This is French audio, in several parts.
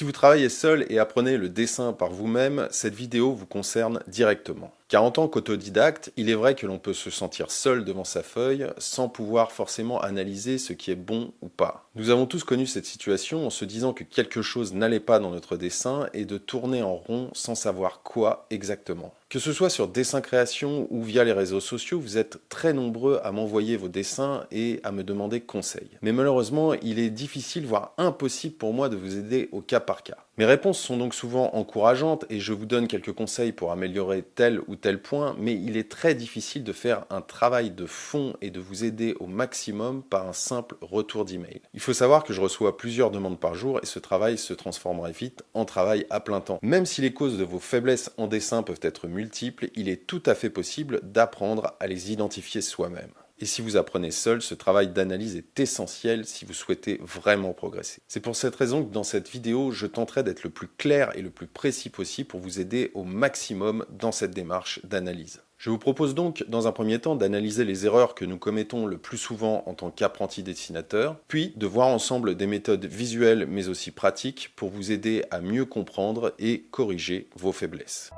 Si vous travaillez seul et apprenez le dessin par vous-même, cette vidéo vous concerne directement. Car en tant qu'autodidacte, il est vrai que l'on peut se sentir seul devant sa feuille sans pouvoir forcément analyser ce qui est bon ou pas. Nous avons tous connu cette situation en se disant que quelque chose n'allait pas dans notre dessin et de tourner en rond sans savoir quoi exactement. Que ce soit sur Dessin Création ou via les réseaux sociaux, vous êtes très nombreux à m'envoyer vos dessins et à me demander conseil. Mais malheureusement, il est difficile, voire impossible pour moi de vous aider au cas par cas. Mes réponses sont donc souvent encourageantes et je vous donne quelques conseils pour améliorer tel ou tel point, mais il est très difficile de faire un travail de fond et de vous aider au maximum par un simple retour d'email. Il faut savoir que je reçois plusieurs demandes par jour et ce travail se transformerait vite en travail à plein temps. Même si les causes de vos faiblesses en dessin peuvent être multiples, il est tout à fait possible d'apprendre à les identifier soi-même. Et si vous apprenez seul, ce travail d'analyse est essentiel si vous souhaitez vraiment progresser. C'est pour cette raison que dans cette vidéo, je tenterai d'être le plus clair et le plus précis possible pour vous aider au maximum dans cette démarche d'analyse. Je vous propose donc, dans un premier temps, d'analyser les erreurs que nous commettons le plus souvent en tant qu'apprenti dessinateur, puis de voir ensemble des méthodes visuelles mais aussi pratiques pour vous aider à mieux comprendre et corriger vos faiblesses.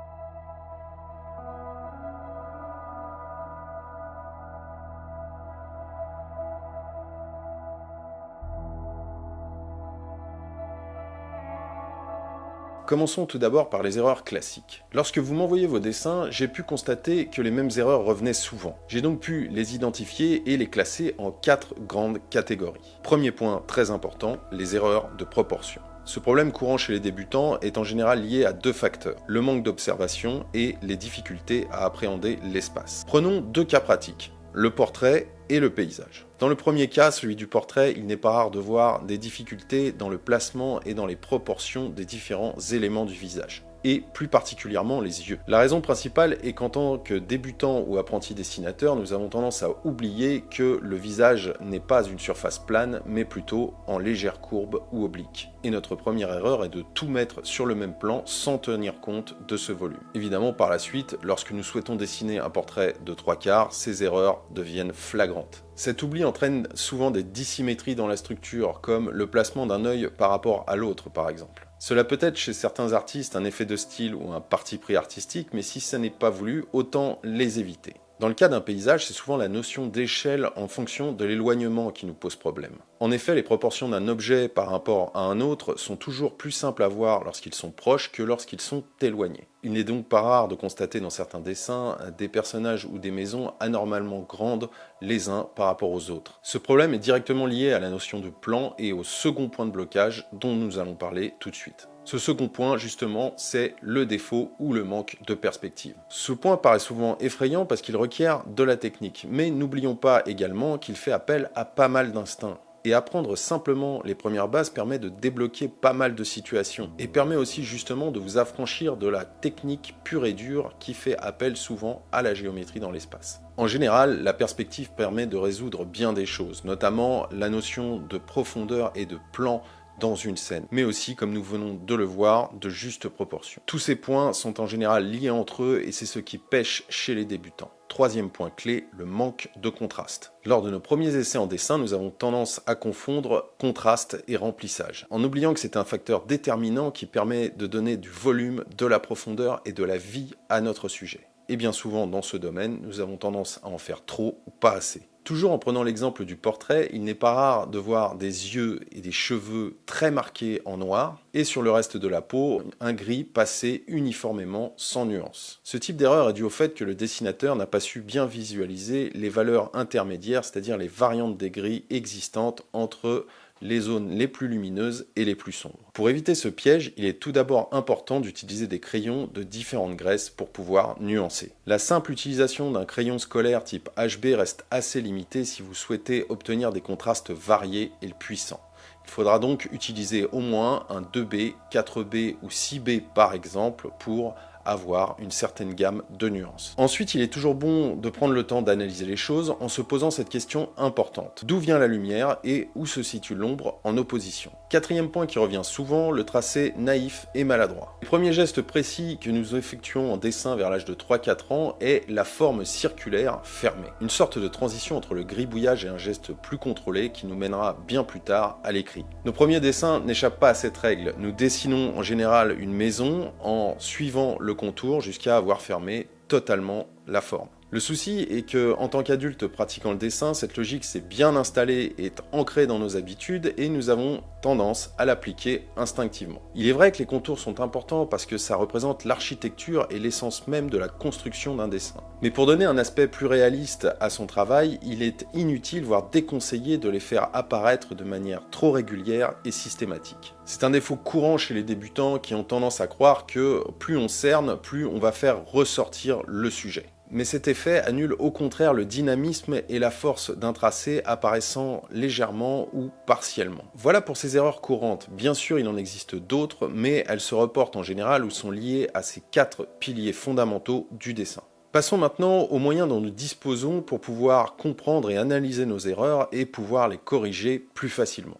Commençons tout d'abord par les erreurs classiques. Lorsque vous m'envoyez vos dessins, j'ai pu constater que les mêmes erreurs revenaient souvent. J'ai donc pu les identifier et les classer en 4 grandes catégories. Premier point très important, les erreurs de proportion. Ce problème courant chez les débutants est en général lié à 2 facteurs, le manque d'observation et les difficultés à appréhender l'espace. Prenons 2 cas pratiques, le portrait et le paysage. Dans le premier cas, celui du portrait, il n'est pas rare de voir des difficultés dans le placement et dans les proportions des différents éléments du visage, et plus particulièrement les yeux. La raison principale est qu'en tant que débutant ou apprenti dessinateur, nous avons tendance à oublier que le visage n'est pas une surface plane, mais plutôt en légère courbe ou oblique. Et notre première erreur est de tout mettre sur le même plan sans tenir compte de ce volume. Évidemment, par la suite, lorsque nous souhaitons dessiner un portrait de 3/4, ces erreurs deviennent flagrantes. Cet oubli entraîne souvent des dissymétries dans la structure, comme le placement d'un œil par rapport à l'autre par exemple. Cela peut être chez certains artistes un effet de style ou un parti pris artistique, mais si ça n'est pas voulu, autant les éviter. Dans le cas d'un paysage, c'est souvent la notion d'échelle en fonction de l'éloignement qui nous pose problème. En effet, les proportions d'un objet par rapport à un autre sont toujours plus simples à voir lorsqu'ils sont proches que lorsqu'ils sont éloignés. Il n'est donc pas rare de constater dans certains dessins des personnages ou des maisons anormalement grandes les uns par rapport aux autres. Ce problème est directement lié à la notion de plan et au second point de blocage dont nous allons parler tout de suite. Ce second point, justement, c'est le défaut ou le manque de perspective. Ce point paraît souvent effrayant parce qu'il requiert de la technique, mais n'oublions pas également qu'il fait appel à pas mal d'instincts. Et apprendre simplement les premières bases permet de débloquer pas mal de situations et permet aussi justement de vous affranchir de la technique pure et dure qui fait appel souvent à la géométrie dans l'espace. En général, la perspective permet de résoudre bien des choses, notamment la notion de profondeur et de plan dans une scène, mais aussi, comme nous venons de le voir, de juste proportion. Tous ces points sont en général liés entre eux et c'est ce qui pêche chez les débutants. Troisième point clé, le manque de contraste. Lors de nos premiers essais en dessin, nous avons tendance à confondre contraste et remplissage, en oubliant que c'est un facteur déterminant qui permet de donner du volume, de la profondeur et de la vie à notre sujet. Et bien souvent, dans ce domaine, nous avons tendance à en faire trop ou pas assez. Toujours en prenant l'exemple du portrait, il n'est pas rare de voir des yeux et des cheveux très marqués en noir, et sur le reste de la peau, un gris passé uniformément sans nuance. Ce type d'erreur est dû au fait que le dessinateur n'a pas su bien visualiser les valeurs intermédiaires, c'est-à-dire les variantes des gris existantes entre les zones les plus lumineuses et les plus sombres. Pour éviter ce piège, il est tout d'abord important d'utiliser des crayons de différentes graisses pour pouvoir nuancer. La simple utilisation d'un crayon scolaire type HB reste assez limitée si vous souhaitez obtenir des contrastes variés et puissants. Il faudra donc utiliser au moins un 2B, 4B ou 6B par exemple pour avoir une certaine gamme de nuances. Ensuite, il est toujours bon de prendre le temps d'analyser les choses en se posant cette question importante. D'où vient la lumière et où se situe l'ombre en opposition? Quatrième point qui revient souvent, le tracé naïf et maladroit. Le premier geste précis que nous effectuons en dessin vers l'âge de 3-4 ans est la forme circulaire fermée. Une sorte de transition entre le gribouillage et un geste plus contrôlé qui nous mènera bien plus tard à l'écrit. Nos premiers dessins n'échappent pas à cette règle. Nous dessinons en général une maison en suivant le contour jusqu'à avoir fermé totalement la forme. Le souci est que, en tant qu'adulte pratiquant le dessin, cette logique s'est bien installée et est ancrée dans nos habitudes et nous avons tendance à l'appliquer instinctivement. Il est vrai que les contours sont importants parce que ça représente l'architecture et l'essence même de la construction d'un dessin. Mais pour donner un aspect plus réaliste à son travail, il est inutile, voire déconseillé de les faire apparaître de manière trop régulière et systématique. C'est un défaut courant chez les débutants qui ont tendance à croire que plus on cerne, plus on va faire ressortir le sujet. Mais cet effet annule au contraire le dynamisme et la force d'un tracé apparaissant légèrement ou partiellement. Voilà pour ces erreurs courantes. Bien sûr, il en existe d'autres, mais elles se reportent en général ou sont liées à ces 4 piliers fondamentaux du dessin. Passons maintenant aux moyens dont nous disposons pour pouvoir comprendre et analyser nos erreurs et pouvoir les corriger plus facilement.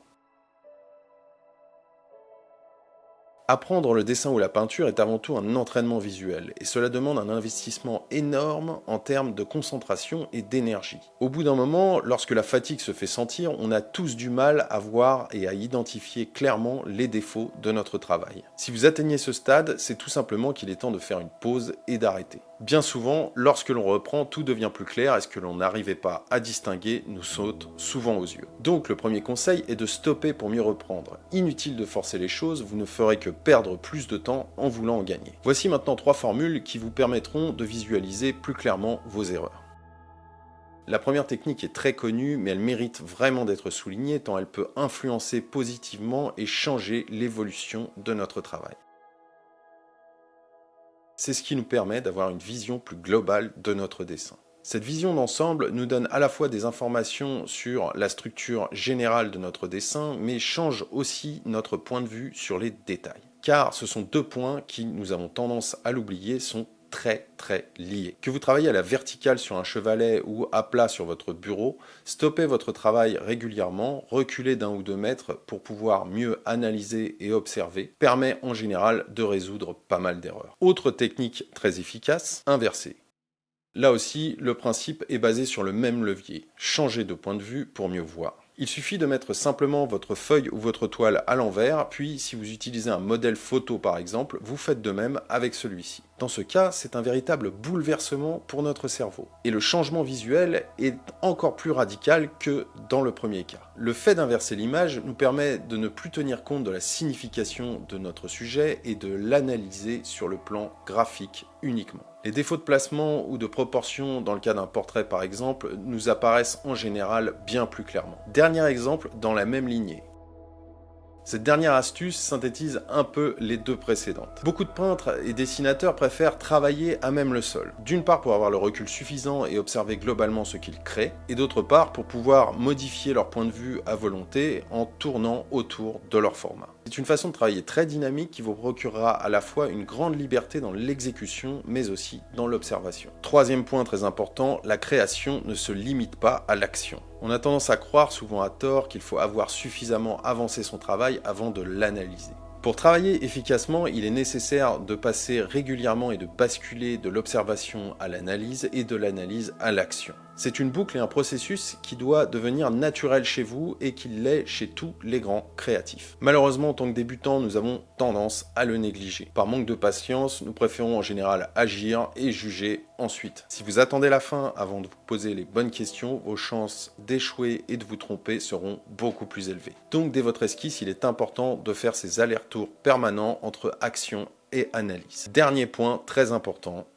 Apprendre le dessin ou la peinture est avant tout un entraînement visuel, et cela demande un investissement énorme en termes de concentration et d'énergie. Au bout d'un moment, lorsque la fatigue se fait sentir, on a tous du mal à voir et à identifier clairement les défauts de notre travail. Si vous atteignez ce stade, c'est tout simplement qu'il est temps de faire une pause et d'arrêter. Bien souvent, lorsque l'on reprend, tout devient plus clair et ce que l'on n'arrivait pas à distinguer nous saute souvent aux yeux. Donc le premier conseil est de stopper pour mieux reprendre. Inutile de forcer les choses, vous ne ferez que perdre plus de temps en voulant en gagner. Voici maintenant 3 formules qui vous permettront de visualiser plus clairement vos erreurs. La première technique est très connue, mais elle mérite vraiment d'être soulignée tant elle peut influencer positivement et changer l'évolution de notre travail. C'est ce qui nous permet d'avoir une vision plus globale de notre dessin. Cette vision d'ensemble nous donne à la fois des informations sur la structure générale de notre dessin, mais change aussi notre point de vue sur les détails. Car ce sont 2 points qui, nous avons tendance à l'oublier, sont très liés. Que vous travaillez à la verticale sur un chevalet ou à plat sur votre bureau, stoppez votre travail régulièrement, reculez d'1 ou 2 mètres pour pouvoir mieux analyser et observer, permet en général de résoudre pas mal d'erreurs. Autre technique très efficace, inverser. Là aussi, le principe est basé sur le même levier, changer de point de vue pour mieux voir. Il suffit de mettre simplement votre feuille ou votre toile à l'envers, puis si vous utilisez un modèle photo par exemple, vous faites de même avec celui-ci. Dans ce cas, c'est un véritable bouleversement pour notre cerveau. Et le changement visuel est encore plus radical que dans le premier cas. Le fait d'inverser l'image nous permet de ne plus tenir compte de la signification de notre sujet et de l'analyser sur le plan graphique uniquement. Les défauts de placement ou de proportion dans le cas d'un portrait par exemple nous apparaissent en général bien plus clairement. Dernier exemple dans la même lignée. Cette dernière astuce synthétise un peu les 2 précédentes. Beaucoup de peintres et dessinateurs préfèrent travailler à même le sol. D'une part pour avoir le recul suffisant et observer globalement ce qu'ils créent, et d'autre part pour pouvoir modifier leur point de vue à volonté en tournant autour de leur format. C'est une façon de travailler très dynamique qui vous procurera à la fois une grande liberté dans l'exécution mais aussi dans l'observation. Troisième point très important, la création ne se limite pas à l'action. On a tendance à croire, souvent à tort, qu'il faut avoir suffisamment avancé son travail avant de l'analyser. Pour travailler efficacement, il est nécessaire de passer régulièrement et de basculer de l'observation à l'analyse et de l'analyse à l'action. C'est une boucle et un processus qui doit devenir naturel chez vous et qui l'est chez tous les grands créatifs. Malheureusement, en tant que débutants, nous avons tendance à le négliger. Par manque de patience, nous préférons en général agir et juger ensuite. Si vous attendez la fin avant de vous poser les bonnes questions, vos chances d'échouer et de vous tromper seront beaucoup plus élevées. Donc dès votre esquisse, il est important de faire ces allers-retours permanents entre action et analyse. Dernier point très important.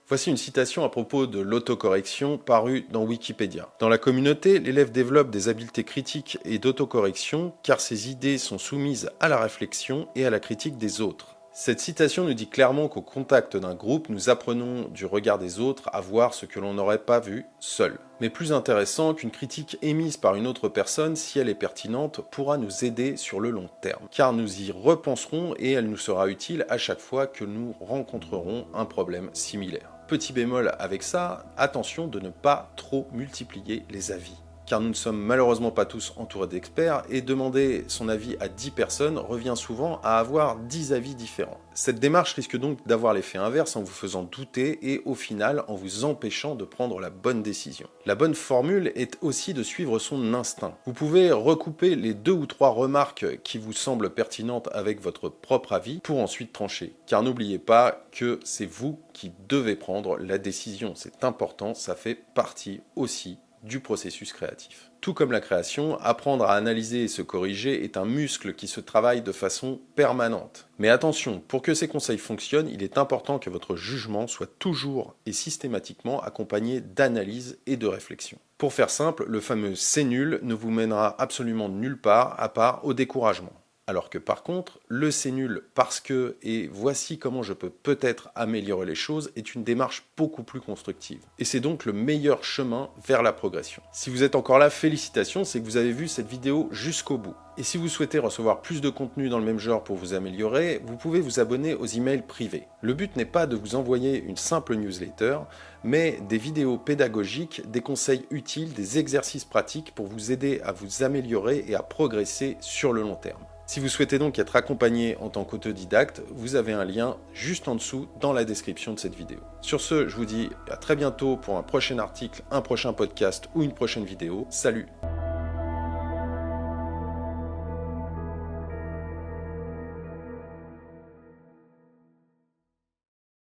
Voici une citation à propos de l'autocorrection parue dans Wikipédia. Dans la communauté, l'élève développe des habiletés critiques et d'autocorrection car ses idées sont soumises à la réflexion et à la critique des autres. Cette citation nous dit clairement qu'au contact d'un groupe, nous apprenons du regard des autres à voir ce que l'on n'aurait pas vu seul. Mais plus intéressant qu'une critique émise par une autre personne, si elle est pertinente, pourra nous aider sur le long terme. Car nous y repenserons et elle nous sera utile à chaque fois que nous rencontrerons un problème similaire. Petit bémol avec ça, attention de ne pas trop multiplier les avis. Car nous ne sommes malheureusement pas tous entourés d'experts et demander son avis à 10 personnes revient souvent à avoir 10 avis différents. Cette démarche risque donc d'avoir l'effet inverse en vous faisant douter et au final en vous empêchant de prendre la bonne décision. La bonne formule est aussi de suivre son instinct. Vous pouvez recouper les 2 ou 3 remarques qui vous semblent pertinentes avec votre propre avis pour ensuite trancher. Car n'oubliez pas que c'est vous qui devez prendre la décision. C'est important, ça fait partie aussi du processus créatif. Tout comme la création, apprendre à analyser et se corriger est un muscle qui se travaille de façon permanente. Mais attention, pour que ces conseils fonctionnent, il est important que votre jugement soit toujours et systématiquement accompagné d'analyse et de réflexion. Pour faire simple, le fameux « c'est nul » ne vous mènera absolument nulle part à part au découragement. Alors que par contre, le c'est nul parce que et voici comment je peux peut-être améliorer les choses est une démarche beaucoup plus constructive. Et c'est donc le meilleur chemin vers la progression. Si vous êtes encore là, félicitations, c'est que vous avez vu cette vidéo jusqu'au bout. Et si vous souhaitez recevoir plus de contenu dans le même genre pour vous améliorer, vous pouvez vous abonner aux emails privés. Le but n'est pas de vous envoyer une simple newsletter, mais des vidéos pédagogiques, des conseils utiles, des exercices pratiques pour vous aider à vous améliorer et à progresser sur le long terme. Si vous souhaitez donc être accompagné en tant qu'autodidacte, vous avez un lien juste en dessous dans la description de cette vidéo. Sur ce, je vous dis à très bientôt pour un prochain article, un prochain podcast ou une prochaine vidéo. Salut!